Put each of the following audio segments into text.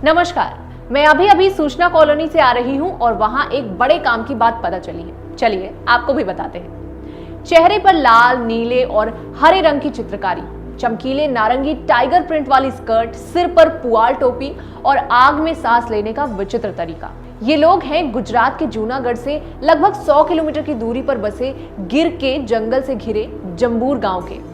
नमस्कार, मैं अभी अभी सूचना कॉलोनी से आ रही हूं और वहां एक बड़े काम की बात पता चली है। चलिए आपको भी बताते हैं। चेहरे पर लाल, नीले और हरे रंग की चित्रकारी, चमकीले नारंगी टाइगर प्रिंट वाली स्कर्ट, सिर पर पुआल टोपी और आग में सांस लेने का विचित्र तरीका। ये लोग हैं गुजरात के जूनागढ़ से लगभग 100 किलोमीटर की दूरी पर बसे गिर के जंगल से घिरे जंबूर गांव के।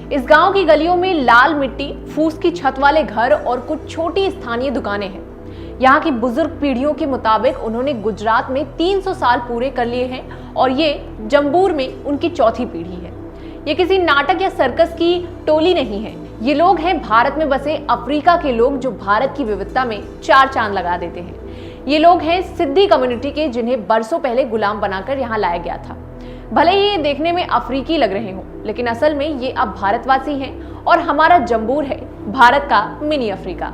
इस गांव की गलियों में लाल मिट्टी, फूस की छत वाले घर और कुछ छोटी स्थानीय दुकानें हैं। यहाँ की बुजुर्ग पीढ़ियों के मुताबिक उन्होंने गुजरात में 300 साल पूरे कर लिए हैं और ये जंबूर में उनकी चौथी पीढ़ी है। ये किसी नाटक या सर्कस की टोली नहीं है। ये लोग हैं भारत में बसे अफ्रीका के लोग जो भारत की विविधता में चार चांद लगा देते हैं। ये लोग हैं सिद्धी कम्युनिटी के, जिन्हें बरसों पहले गुलाम बनाकर यहाँ लाया गया था। भले ही ये देखने में अफ्रीकी लग रहे हों, लेकिन असल में ये अब भारतवासी हैं और हमारा जंबूर है भारत का मिनी अफ्रीका।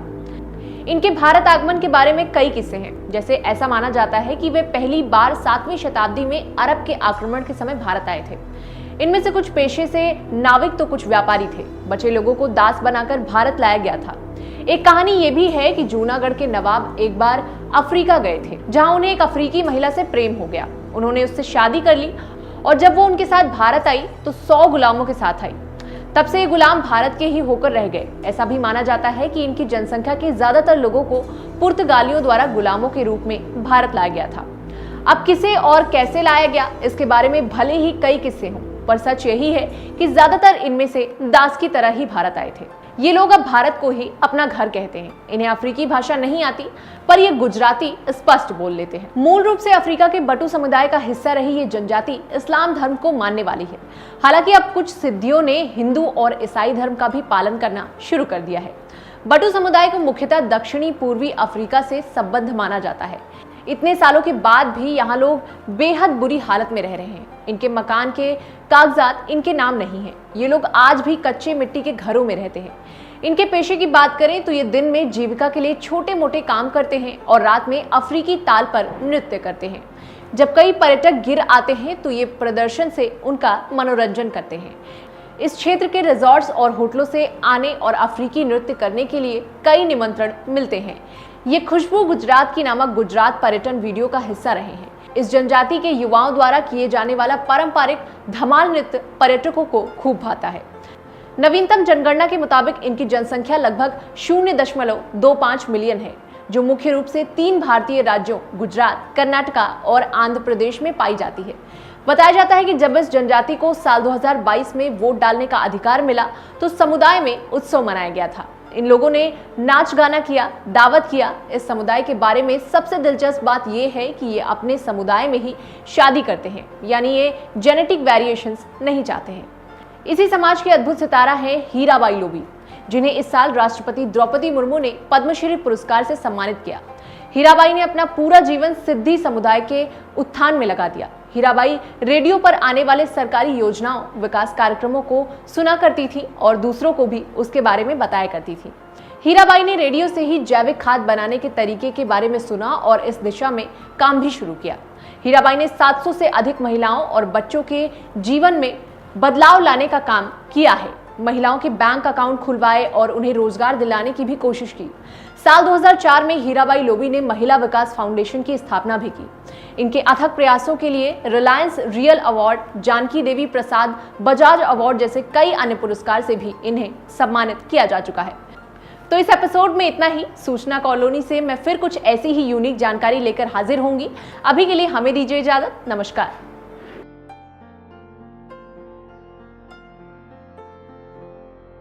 इनके भारत आगमन के बारे में कई किस्से हैं। जैसे ऐसा माना जाता है कि वे पहली बार 7वीं शताब्दी में अरब के आक्रमण के समय भारत आए थे। इनमें से कुछ पेशे से नाविक तो कुछ व्यापारी थे। बचे लोगों को दास बनाकर भारत लाया गया था। एक कहानी ये भी है कि जूनागढ़ के नवाब एक बार अफ्रीका गए थे, जहां उन्हें एक अफ्रीकी महिला से प्रेम हो गया। उन्होंने उससे शादी कर ली और जब वो उनके साथ भारत आई तो 100 गुलामों के साथ आई। तब से ये गुलाम भारत के ही होकर रह गए। ऐसा भी माना जाता है कि इनकी जनसंख्या के ज्यादातर लोगों को पुर्तगालियों द्वारा गुलामों के रूप में भारत लाया गया था। अब किसे और कैसे लाया गया, इसके बारे में भले ही कई किस्से हों, पर सच यही है कि ज्यादातर इनमें से दास की तरह ही भारत आए थे। ये लोग अब भारत को ही अपना घर कहते हैं। इन्हें अफ्रीकी भाषा नहीं आती, पर ये गुजराती स्पष्ट बोल लेते हैं। मूल रूप से अफ्रीका के बटू समुदाय का हिस्सा रही ये जनजाति इस्लाम धर्म को मानने वाली है। हालांकि अब कुछ सिद्धियों ने हिंदू और ईसाई धर्म का भी पालन करना शुरू कर दिया है। बटू समुदाय को मुख्यतः दक्षिणी पूर्वी अफ्रीका से संबद्ध माना जाता है। इतने सालों के बाद भी यहाँ लोग बेहद बुरी हालत में रह रहे हैं। इनके मकान के कागजात इनके नाम नहीं है। ये लोग आज भी कच्चे मिट्टी के घरों में रहते हैं। इनके पेशे की बात करें तो ये दिन में जीविका के लिए छोटे मोटे काम करते हैं और रात में अफ्रीकी ताल पर नृत्य करते हैं। जब कई पर्यटक गिर आते हैं तो ये प्रदर्शन से उनका मनोरंजन करते हैं। इस क्षेत्र के रिजॉर्ट्स और होटलों से आने और अफ्रीकी नृत्य करने के लिए कई निमंत्रण मिलते हैं। ये खुशबू गुजरात की नामक गुजरात पर्यटन वीडियो का हिस्सा रहे हैं। इस जनजाति के युवाओं द्वारा किए जाने वाला पारंपरिक धमाल नृत्य पर्यटकों को खूब भाता है। नवीनतम जनगणना के मुताबिक इनकी जनसंख्या लगभग 0.25 मिलियन है, जो मुख्य रूप से 3 भारतीय राज्यों गुजरात, कर्नाटका और आंध्र प्रदेश में पाई जाती है। बताया जाता है कि जब इस जनजाति को साल 2022 में वोट डालने का अधिकार मिला तो समुदाय में उत्सव मनाया गया था। इन लोगों ने नाच गाना किया, दावत किया। इस समुदाय के बारे में सबसे दिलचस्प बात यह है कि ये अपने समुदाय में ही शादी करते हैं, यानी ये जेनेटिक वेरिएशंस नहीं चाहते हैं। इसी समाज के अद्भुत सितारा हैं हीराबाई लोबी, जिन्हें इस साल राष्ट्रपति द्रौपदी मुर्मू ने पद्मश्री पुरस्कार से सम्मानित किया। हीराबाई ने अपना पूरा जीवन सिद्धी समुदाय के उत्थान में लगा दिया। हीराबाई रेडियो पर आने वाले सरकारी योजनाओं, विकास कार्यक्रमों को सुना करती थी और दूसरों को भी उसके बारे में बताया करती थी। हीराबाई ने रेडियो से ही जैविक खाद बनाने के तरीके के बारे में सुना और इस दिशा में काम भी शुरू किया। हीराबाई ने 700 से अधिक महिलाओं और बच्चों के जीवन में बदलाव लाने का काम किया है। महिलाओं के बैंक अकाउंट खुलवाए और उन्हें रोजगार दिलाने की भी कोशिश की। साल 2004 में हीराबाई लोबी ने महिला विकास फाउंडेशन की स्थापना भी की। इनके अथक प्रयासों के लिए Reliance real award, Janaki Devi Prasad Bajaj award जैसे कई अन्य पुरस्कार से भी इन्हें सम्मानित किया जा चुका है। तो इस एपिसोड में इतना ही। सूचना कॉलोनी से मैं फिर कुछ ऐसी ही यूनिक जानकारी लेकर हाजिर होंगी। अभी के लिए हमें दीजिए इजाजत। नमस्कार।